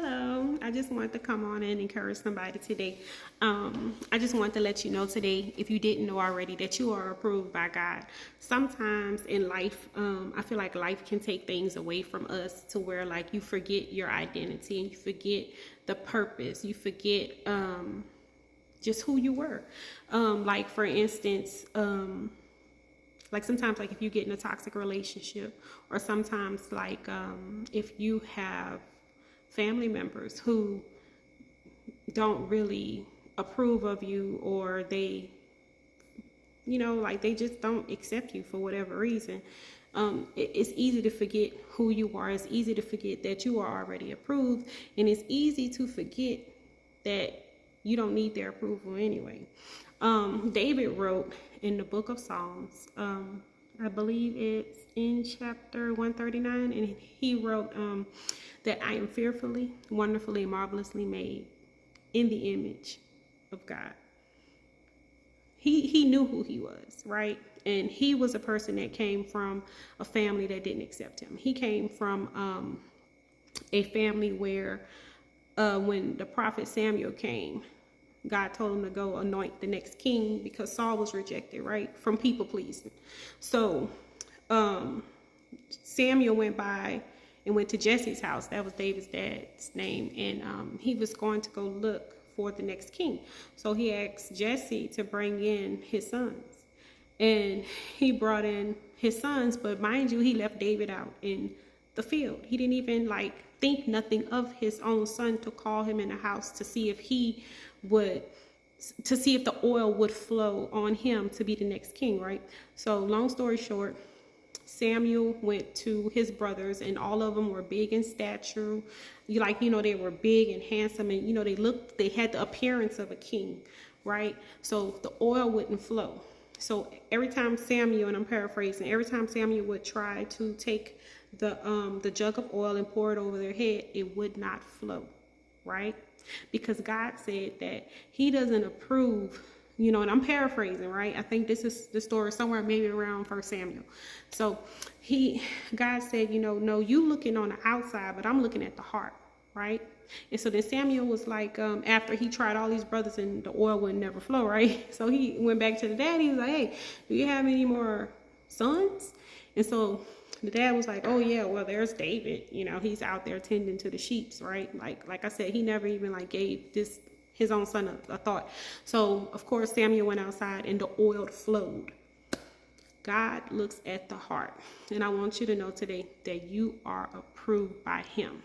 Hello, I just wanted to come on and encourage somebody today. I just want to let you know today, if you didn't know already, that you are approved by God. Sometimes in life, I feel like life can take things away from us to where like you forget your identity and you forget the purpose. You forget just who you were. Like for instance, like sometimes like if you get in a toxic relationship, or sometimes like if you have family members who don't really approve of you, or they, like they just don't accept you for whatever reason. It's easy to forget who you are. It's easy to forget that you are already approved, and it's easy to forget that you don't need their approval anyway. David wrote in the book of Psalms, I believe it's in chapter 139, and he wrote that I am fearfully, wonderfully, marvelously made in the image of God. He knew who he was, right? And he was a person that came from a family that didn't accept him. He came from a family where when the prophet Samuel came, God told him to go anoint the next king because Saul was rejected, right? From people pleasing. So Samuel went by and went to Jesse's house. That was David's dad's name. And he was going to go look for the next king. So he asked Jesse to bring in his sons. And he brought in his sons, but mind you, he left David out in the field. He didn't even think nothing of his own son to call him in the house to see if he would, to see if the oil would flow on him to be the next king, right? So long story short, Samuel went to his brothers, and all of them were big in stature. They were big and handsome, and they had the appearance of a king, right? So the oil wouldn't flow. So every time Samuel, and I'm paraphrasing, every time Samuel would try to take the jug of oil and pour it over their head, it would not flow, right? Because God said that he doesn't approve, and I'm paraphrasing, right? I think this is the story somewhere maybe around 1 Samuel. So God said, no, you looking on the outside, but I'm looking at the heart, right? And so then Samuel was like, after he tried all these brothers and the oil would never flow, right? So he went back to the dad. He was like, hey, do you have any more sons? And so the dad was like, oh yeah, well there's David, he's out there tending to the sheep, right? Like I said, he never even gave his own son a thought. So of course Samuel went outside and the oil flowed. God looks at the heart. And I want you to know today that you are approved by him.